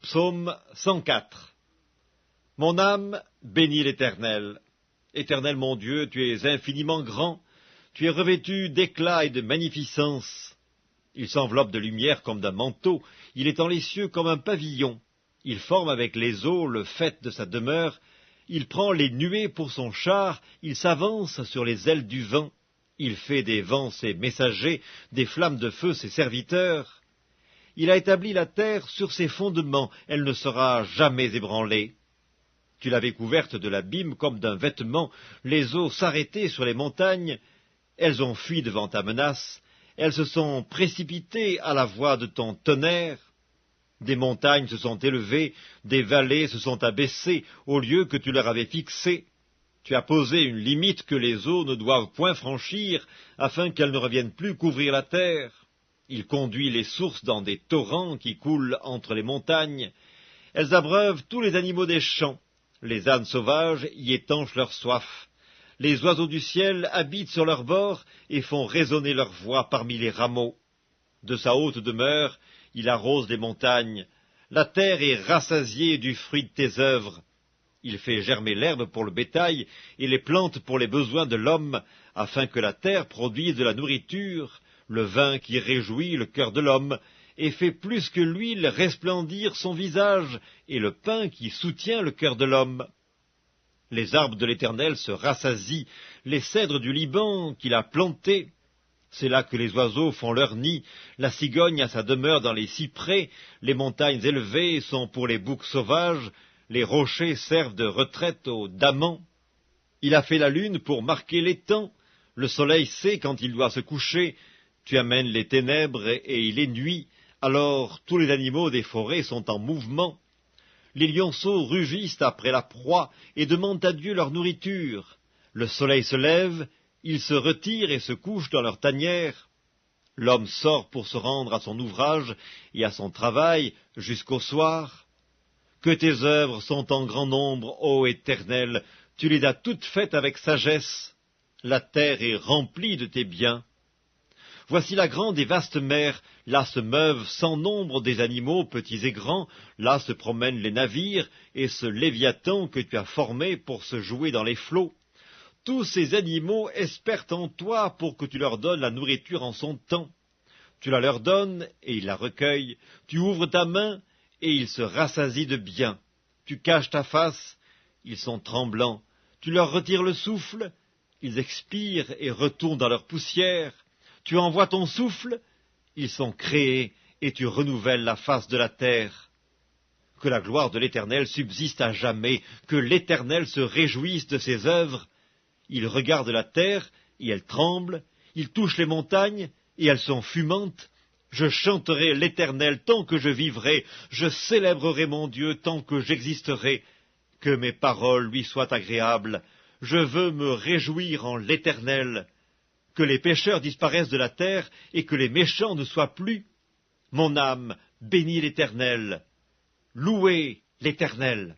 Psaume 104. Mon âme bénit l'Éternel. Éternel mon Dieu, tu es infiniment grand, tu es revêtu d'éclat et de magnificence. Il s'enveloppe de lumière comme d'un manteau, il étend les cieux comme un pavillon. Il forme avec les eaux le faîte de sa demeure, il prend les nuées pour son char, il s'avance sur les ailes du vent. Il fait des vents ses messagers, des flammes de feu ses serviteurs. Il a établi la terre sur ses fondements, elle ne sera jamais ébranlée. Tu l'avais couverte de l'abîme comme d'un vêtement, les eaux s'arrêtaient sur les montagnes, elles ont fui devant ta menace, elles se sont précipitées à la voix de ton tonnerre. Des montagnes se sont élevées, des vallées se sont abaissées au lieu que tu leur avais fixé. Tu as posé une limite que les eaux ne doivent point franchir, afin qu'elles ne reviennent plus couvrir la terre. Il conduit les sources dans des torrents qui coulent entre les montagnes. Elles abreuvent tous les animaux des champs. Les ânes sauvages y étanchent leur soif. Les oiseaux du ciel habitent sur leurs bords et font résonner leur voix parmi les rameaux. De sa haute demeure, il arrose les montagnes. La terre est rassasiée du fruit de tes œuvres. Il fait germer l'herbe pour le bétail et les plantes pour les besoins de l'homme, afin que la terre produise de la nourriture, le vin qui réjouit le cœur de l'homme, et fait plus que l'huile resplendir son visage, et le pain qui soutient le cœur de l'homme. Les arbres de l'Éternel se rassasient, les cèdres du Liban qu'il a plantés. C'est là que les oiseaux font leur nid, la cigogne a sa demeure dans les cyprès, les montagnes élevées sont pour les boucs sauvages, les rochers servent de retraite aux damans. Il a fait la lune pour marquer les temps, le soleil sait quand il doit se coucher, tu amènes les ténèbres et il est nuit, alors tous les animaux des forêts sont en mouvement. Les lionceaux rugissent après la proie et demandent à Dieu leur nourriture. Le soleil se lève, ils se retirent et se couchent dans leur tanière. L'homme sort pour se rendre à son ouvrage et à son travail jusqu'au soir. Que tes œuvres sont en grand nombre, ô Éternel, tu les as toutes faites avec sagesse. La terre est remplie de tes biens. Voici la grande et vaste mer, là se meuvent sans nombre des animaux petits et grands, là se promènent les navires, et ce Léviathan que tu as formé pour se jouer dans les flots. Tous ces animaux espèrent en toi pour que tu leur donnes la nourriture en son temps. Tu la leur donnes, et ils la recueillent, tu ouvres ta main, et ils se rassasient de bien. Tu caches ta face, ils sont tremblants, tu leur retires le souffle, ils expirent et retournent dans leur poussière. Tu envoies ton souffle, ils sont créés, et tu renouvelles la face de la terre. Que la gloire de l'Éternel subsiste à jamais, que l'Éternel se réjouisse de ses œuvres. Il regarde la terre, et elle tremble, il touche les montagnes, et elles sont fumantes. Je chanterai l'Éternel tant que je vivrai, je célébrerai mon Dieu tant que j'existerai. Que mes paroles lui soient agréables, je veux me réjouir en l'Éternel. Que les pécheurs disparaissent de la terre et que les méchants ne soient plus. Mon âme bénit l'Éternel. Louez l'Éternel.